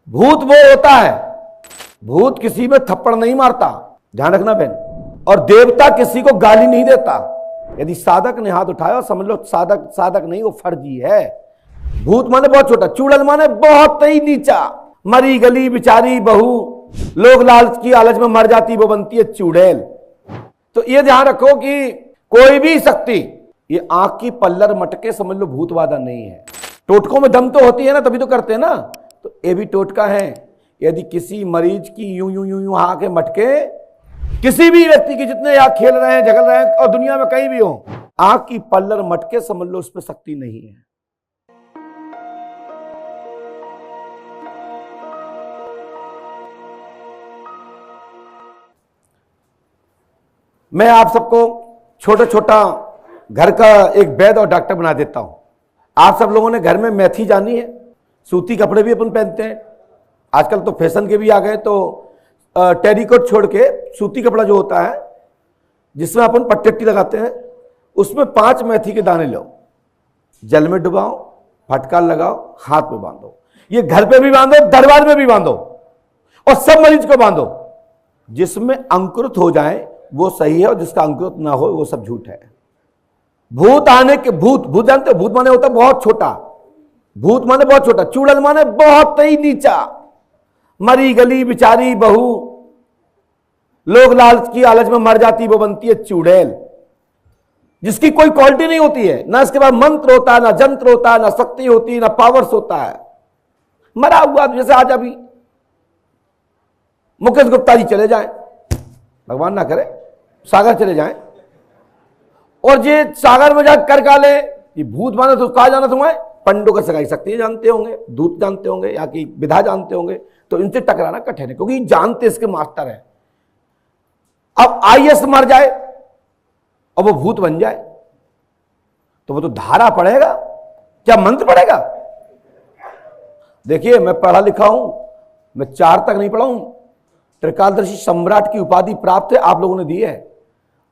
भूत वो होता है, भूत किसी में थप्पड़ नहीं मारता, ध्यान रखना बहन। और देवता किसी को गाली नहीं देता। यदि साधक ने हाथ उठाया समझ लो साधक साधक नहीं, वो फर्जी है। भूत माने बहुत छोटा, चुड़ैल माने बहुत ही नीचा। मरी गली बिचारी बहू, लोग लालच की आलच में मर जाती, वो बनती है चुड़ैल। तो ये ध्यान रखो कि कोई भी शक्ति ये आंख की पल्लर मटके समझ लो भूतवादा नहीं है। टोटकों में दम तो होती है ना, तभी तो करते हैं ना। तो ये भी टोटका है। यदि किसी मरीज की यूं यूं यूं यूं आके मटके, किसी भी व्यक्ति की, जितने यहाँ खेल रहे हैं झगड़ रहे हैं और दुनिया में कहीं भी हो, आंख की पल्लर मटके समझ लो उस पर शक्ति नहीं है। मैं आप सबको छोटा छोटा घर का एक वैद्य और डॉक्टर बना देता हूं। आप सब लोगों ने घर में मेथी जानी है, सूती कपड़े भी अपन पहनते हैं, आजकल तो फैशन के भी आ गए। तो टेरिकोट छोड़ के सूती कपड़ा जो होता है जिसमें अपन पट्टी लगाते हैं, उसमें 5 मेथी के दाने लो, जल में डुबाओ, फटकार लगाओ, हाथ में बांधो। ये घर पे भी बांधो, दरबार में भी बांधो, और सब मरीज को बांधो। जिसमें अंकुरित हो जाए वो सही है, और जिसका अंकुरित ना हो वो सब झूठ है। भूत आने के, भूत जानते हो, भूत माने होता है बहुत छोटा, भूत माने बहुत छोटा, चुड़ैल माने बहुत ही नीचा। मरी गली बिचारी बहू, लोग लालच की आलच में मर जाती, वो बनती है चुड़ैल। जिसकी कोई क्वालिटी नहीं होती है, ना इसके बाद मंत्र होता है, ना जंत्र होता है, ना शक्ति होती है, ना पावर्स होता है। मरा हुआ, जैसे आज अभी मुकेश गुप्ता जी चले जाएं, भगवान ना करे, सागर चले जाएं, और ये सागर में जाकर कर ले, ये भूत माने तो कहा जाना तुम्हें, पंडों का सगाई शक्ति जानते होंगे, दूत जानते होंगे, या की विधा जानते होंगे, तो इनसे टकराना कठिन है, क्योंकि जानते इसके मास्टर है। अब आईएएस मर जाए और वो भूत बन जाए, तो वो तो धारा पड़ेगा, क्या मंत्र पड़ेगा? देखिए मैं पढ़ा लिखा हूं, मैं 4 तक नहीं पढ़ा हूं, त्रिकालदर्शी सम्राट की उपाधि प्राप्त है, आप लोगों ने दी है।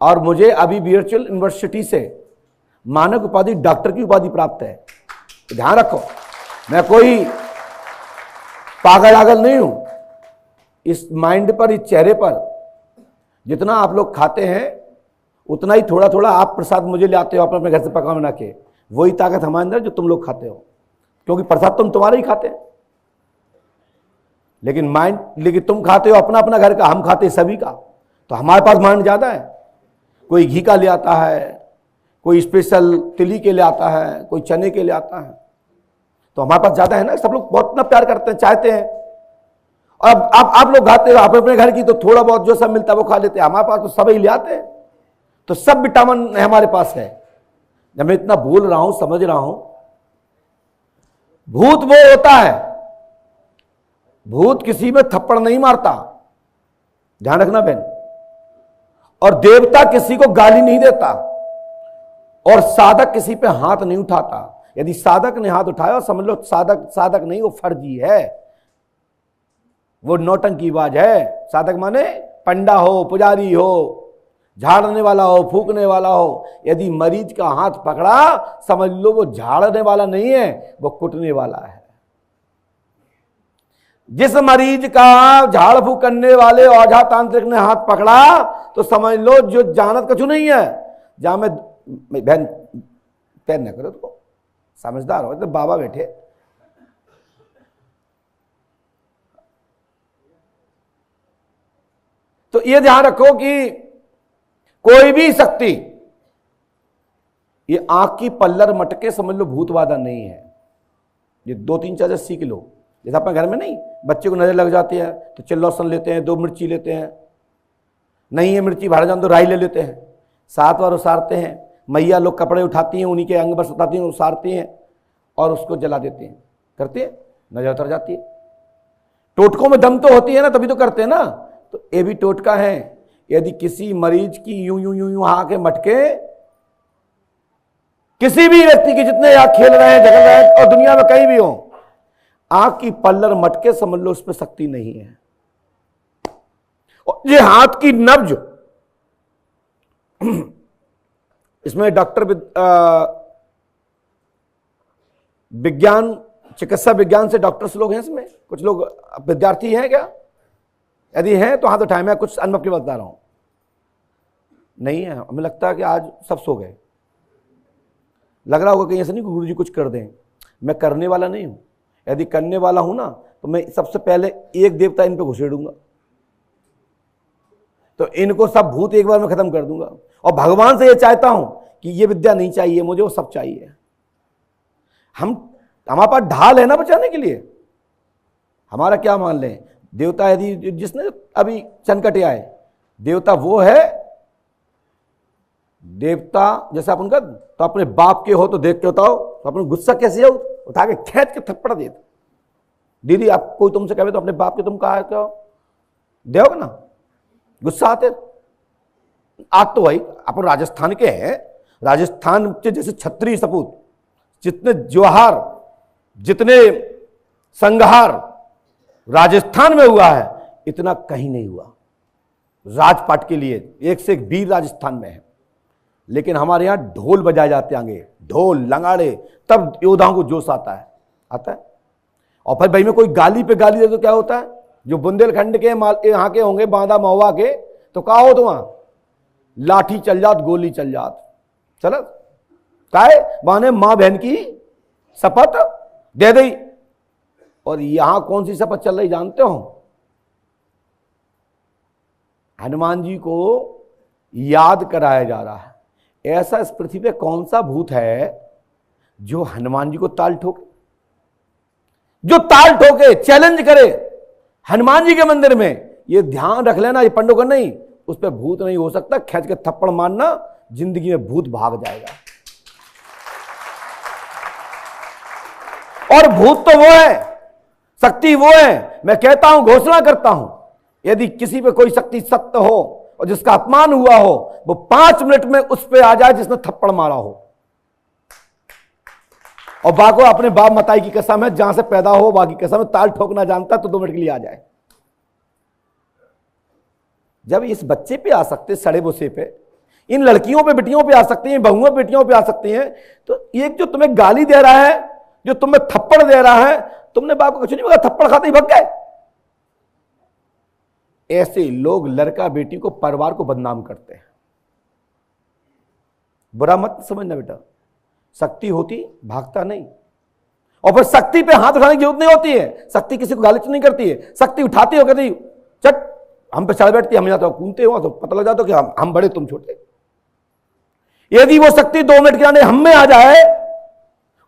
और मुझे अभी वर्चुअल यूनिवर्सिटी से मानक उपाधि डॉक्टर की उपाधि प्राप्त है। तो ध्यान रखो, मैं कोई पागल आगल नहीं हूं। इस माइंड पर, इस चेहरे पर जितना आप लोग खाते हैं उतना ही थोड़ा थोड़ा आप प्रसाद मुझे ले आते हो अपने घर से पका बना के। वही ताकत हमारे अंदर जो तुम लोग खाते हो, क्योंकि प्रसाद तुम तुम्हारे ही खाते हैं, लेकिन तुम खाते हो अपना अपना घर का, हम खाते सभी का। तो हमारे पास माइंड ज्यादा है। कोई घी का ले आता है, कोई स्पेशल तिली के ले आता है, कोई चने के ले आता है, तो हमारे पास ज्यादा है ना। सब लोग बहुत इतना प्यार करते हैं, चाहते हैं। अब आप लोग खाते हो आप अपने घर की, तो थोड़ा बहुत जो सब मिलता है वो खा लेते हैं। हमारे पास तो सब ही ले आते हैं, तो सब विटामिन हमारे पास है। जब मैं इतना बोल रहा हूं, समझ रहा हूं, भूत वो होता है, भूत किसी में थप्पड़ नहीं मारता, ध्यान रखना बहन। और देवता किसी को गाली नहीं देता, और साधक किसी पे हाथ नहीं उठाता। यदि साधक ने हाथ उठाया समझ लो साधक साधक नहीं, वो फर्जी है, वो नौटंकीबाज है। साधक माने पंडा हो, पुजारी हो, झाड़ने वाला हो, फूकने वाला हो। यदि मरीज का हाथ पकड़ा समझ लो वो झाड़ने वाला नहीं है, वो कुटने वाला है। जिस मरीज का झाड़ फूक करने वाले औझा तांत्रिक ने हाथ पकड़ा तो समझ लो जो जानत कछु नहीं है। जहां में बहन पैर न करो, तो समझदार हो, तो बाबा बैठे। तो ये ध्यान रखो कि कोई भी शक्ति ये आंख की पल्लर मटके समझ लो भूतवादा नहीं है। ये 2-3 चीजें सीख लो। जैसे अपने घर में नहीं, बच्चे को नजर लग जाती है तो चिल्लौसन लेते हैं, 2 मिर्ची लेते हैं, नहीं है मिर्ची भाड़ जान तो राई ले लेते हैं, 7 बार उसारते हैं। मैया लोग कपड़े उठाती हैं, उन्हीं के अंग बस उठाती हैं, उसारती हैं और उसको जला देते हैं, करते हैं, नजर उतर जाती है। टोटकों में दम तो होती है ना, तभी तो करते हैं ना। तो ये भी टोटका है। यदि किसी मरीज की यूं यूं यूं यूं आके मटके, किसी भी व्यक्ति की, जितने यहां खेल रहे हैं झगड़ रहे हैं और दुनिया में कहीं भी हो, आंख की पल्लर मटके समझ लो उस पर शक्ति नहीं है। और ये हाथ की नब्ज, इसमें डॉक्टर विज्ञान चिकित्सा विज्ञान से डॉक्टर्स लोग हैं इसमें, कुछ लोग विद्यार्थी हैं क्या? यदि हैं तो हाथ उठाएं, मैं कुछ अनुभव की बता रहा हूं। नहीं है, हमें लगता है कि आज सब सो गए। लग रहा होगा कहीं ऐसा नहीं कि गुरु जी कुछ कर दें। मैं करने वाला नहीं हूं, यदि करने वाला हूं ना तो मैं सबसे पहले एक देवता इन पे घुसेड़ूंगा, तो इनको सब भूत एक बार में खत्म कर दूंगा। और भगवान से ये चाहता हूं कि ये विद्या नहीं चाहिए मुझे, वो सब चाहिए। हमारे पास ढाल है ना बचाने के लिए। हमारा क्या मान लें, देवता यदि जिसने अभी संकट आए, देवता वो है देवता जैसे अपन का, तो अपने बाप के हो तो देख के बताओ, तो अपने गुस्सा कैसे हो, उठा के खींच के थप्पड़ दे दो। दीदी आप कोई तुमसे कहे तो अपने बाप के तुम कहा क्या दोगे ना, गुस्सा आते। आज तो भाई अपन राजस्थान के हैं, राजस्थान के जैसे छत्री सपूत, जितने जोहार जितने संघार राजस्थान में हुआ है इतना कहीं नहीं हुआ। राजपाट के लिए एक से एक वीर राजस्थान में है, लेकिन हमारे यहां ढोल बजाए जाते आगे, ढोल लंगाड़े, तब योद्धाओं को जोश आता है। और फिर भाई में कोई गाली पे गाली दे तो क्या होता है? जो बुंदेलखंड के यहाँ के होंगे बांदा महुआ के, तो कहा हो तो वहां लाठी चल जात, गोली चल जात, चलो काहे माने मां बहन की शपथ दे दी। और यहां कौन सी शपथ चल रही जानते हो? हनुमान जी को याद कराया जा रहा है। ऐसा इस पृथ्वी पे कौन सा भूत है जो हनुमान जी को ताल ठोके, जो ताल ठोके, चैलेंज करे हनुमान जी के मंदिर में? ये ध्यान रख लेना, ये पंडों का नहीं, उस पर भूत नहीं हो सकता। खींच के थप्पड़ मारना, जिंदगी में भूत भाग जाएगा। और भूत तो वो है, शक्ति वो है। मैं कहता हूं, घोषणा करता हूं, यदि किसी पे कोई शक्ति सत्य हो और जिसका अपमान हुआ हो, वो 5 मिनट में उस पे आ जाए जिसने थप्पड़ मारा हो। और बाको अपने बाप मताई की कसम है, जहां से पैदा हो बाकी कसम है, ताल ठोकना जानता तो 2 मिनट के लिए आ जाए। जब इस बच्चे पे आ सकते, सड़े भूसे पे, इन लड़कियों पे बेटियों पे आ सकती हैं, बहुओं बेटियों पे आ सकती हैं, तो एक जो तुम्हें गाली दे रहा है, जो तुम्हें थप्पड़ दे रहा है, तुमने बाप को कुछ नहीं बोला, थप्पड़ खाते ही भग गए। ऐसे लोग लड़का बेटी को, परिवार को बदनाम करते हैं। बुरा मत समझना बेटा, शक्ति होती भागता नहीं। और फिर शक्ति पे हाथ उठाने की जरूरत नहीं होती है। शक्ति किसी को गालिच नहीं करती है। शक्ति उठाती हो, कहती चट हम पे चढ़ बैठती, हम जाते हो कूदते हो, तो पता लग जाता कि हम बड़े तुम छोटे। यदि वो शक्ति 2 मिनट के आने हम में आ जाए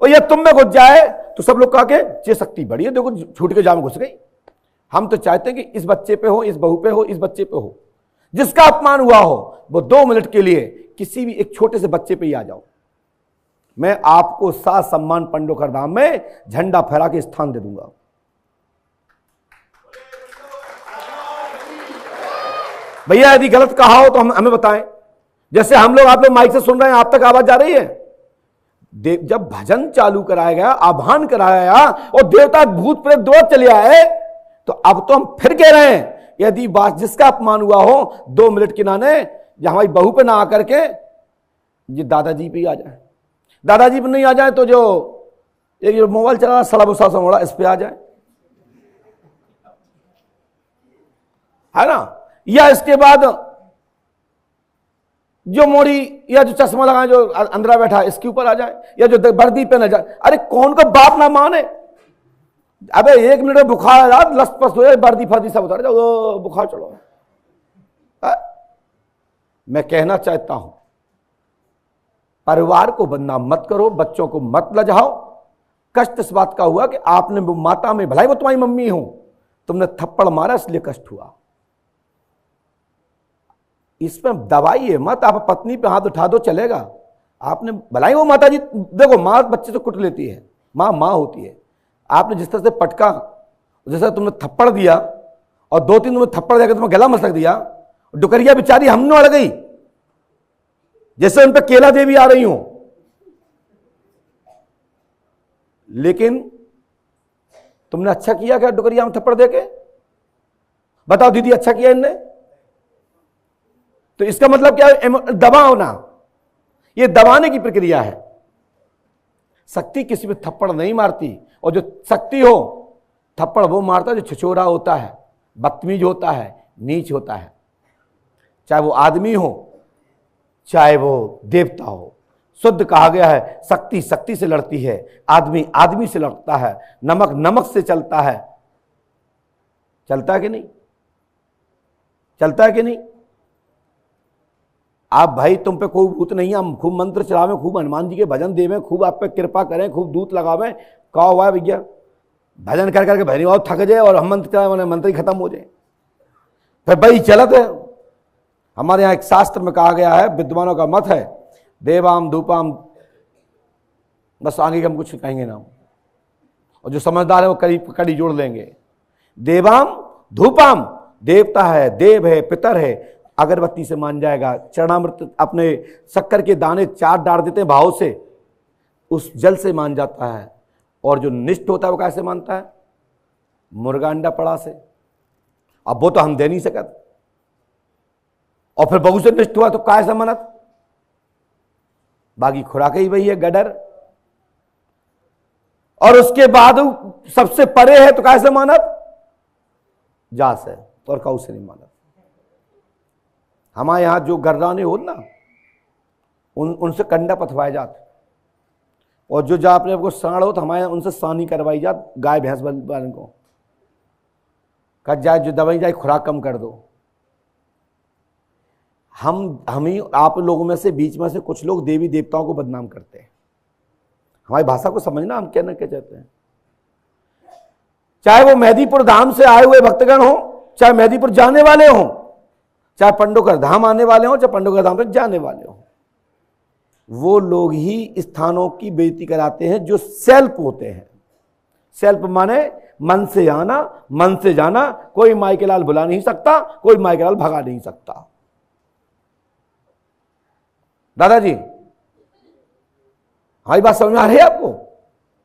और यह तुम में घुस जाए, तो सब लोग कहा के ये शक्ति बड़ी है, देखो छूट के जाम घुस गई। हम तो चाहते हैं कि इस बच्चे पे हो, इस बहू पे हो, इस बच्चे पे हो, जिसका अपमान हुआ हो, वो 2 मिनट के लिए किसी भी एक छोटे से बच्चे पे ही आ जाओ। मैं आपको साथ सम्मान पंडोकर धाम में झंडा फहरा के स्थान दे दूंगा। भैया यदि गलत कहा हो तो हमें बताएं। जैसे हम लोग, आप लोग माइक से सुन रहे हैं, आप तक आवाज जा रही है। जब भजन चालू कराया गया, आह्वान कराया गया और देवता भूत प्रेत दौड़ चले आए, तो अब तो हम फिर कह रहे हैं, यदि बात जिसका अपमान हुआ हो 2 मिनट के नाने, या हमारी बहू पे ना आकर के ये दादाजी पे ही आ जाए, दादाजी पे नहीं आ जाए तो जो एक जो मोबाइल चला रहा सड़ा भूसा समोड़ा, इस पे आ जाए, है ना। या इसके बाद जो मोड़ी या जो चश्मा लगाए जो अंदर बैठा है, इसके ऊपर आ जाए, या जो वर्दी पे न जाए। अरे कौन का बाप ना माने? अबे 1 मिनट में बुखार आ, लसपस हो जाए, वर्दी फर्दी सब उतार जाओ, बुखार चलो। मैं कहना चाहता हूं, परिवार को बदनाम मत करो, बच्चों को मत लजाओ। कष्ट इस बात का हुआ कि आपने वो माता में, भलाई वो तुम्हारी मम्मी हो, तुमने थप्पड़ मारा इसलिए कष्ट हुआ। इसमें दवाई मत, आप पत्नी पे हाथ उठा दो चलेगा। आपने भलाई वो माता जी, देखो मां बच्चे से कुट लेती है, मां होती है। आपने जिस तरह से पटका, जैसे तुमने थप्पड़ दिया और 2-3 तुम्हें थप्पड़ देकर तुम्हें गला मसक दिया, डुकरिया बेचारी हमने अड़ गई, जैसे उन पर केला देवी आ रही हो। लेकिन तुमने अच्छा किया क्या डुकरिया में थप्पड़ देके? बताओ दीदी, अच्छा किया इनने? तो इसका मतलब क्या है? दबाव ना, ये दबाने की प्रक्रिया है। शक्ति किसी पे थप्पड़ नहीं मारती, और जो शक्ति हो, थप्पड़ वो मारता है जो छिछोरा होता है, बदतमीज होता है, नीच होता है। चाहे वो आदमी हो, चाहे वो देवता हो। शुद्ध कहा गया है, शक्ति शक्ति से लड़ती है, आदमी आदमी से लड़ता है, नमक नमक से चलता है। चलता है कि नहीं? चलता है कि नहीं? आप भाई तुम पे कोई भूत नहीं है, हम खूब मंत्र चलावें, खूब हनुमान जी के भजन देवें, खूब आप पे कृपा करें, खूब दूत लगावें, कहा हुआ है भैया भजन कर करके भैरी और थक जाए और हम मंत्र चलाए, मंत्र ही खत्म हो जाए, फिर भाई चलत है। हमारे यहाँ एक शास्त्र में कहा गया है, विद्वानों का मत है, देवाम धूपाम, बस आगे हम कुछ कहेंगे ना, और जो समझदार है वो कड़ी जोड़ लेंगे। देवाम धूपाम, देवता है, देव है, पितर है, अगरबत्ती से मान जाएगा, चरणामृत अपने शक्कर के दाने 4 डाल देते हैं भाव से, उस जल से मान जाता है। और जो निष्ठ होता है वो कैसे मानता है? मुर्गा अंडा पड़ा से। अब वो तो हम दे नहीं सकते, और फिर बहु से निष्ठ हुआ तो कैसे मनत? बाकी खुराक ही वही है, गडर। और उसके बाद सबसे परे है तो कैसे मानत? जास है, तो और काऊ से नहीं मानत। हमारे यहां जो गर्राने हो ना, उनसे कंडा पथवाए जाते, और जो जा अपने को साड़ हो तो हमारे उनसे सानी करवाई जात, गाय भैंस वाले को कह जाए जो दवाई जाए खुराक कम कर दो। हम ही आप लोगों में से बीच में से कुछ लोग देवी देवताओं को बदनाम करते हैं। हमारी भाषा को समझना, हम कहना क्या चाहते हैं। चाहे वो मेहदीपुर धाम से आए हुए भक्तगण हो, चाहे मेहदीपुर जाने वाले हो, चाहे पंडोकर धाम आने वाले हो, चाहे पंडोकर धाम तक जाने वाले हो, वो लोग ही स्थानों की बेइज्जती कराते हैं जो सेल्फ होते हैं। सेल्फ माने मन से आना, मन से जाना। कोई माई के लाल बुला नहीं सकता, कोई माई के लाल भगा नहीं सकता। दादाजी हमारी बात समझ में आ रही है आपको?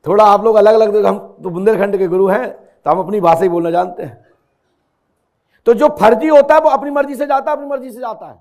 थोड़ा आप लोग अलग अलग, हम तो बुंदेलखंड के गुरु हैं तो हम अपनी भाषा ही बोलना जानते हैं। तो जो फर्जी होता है वो अपनी मर्जी से जाता है, अपनी मर्जी से जाता है।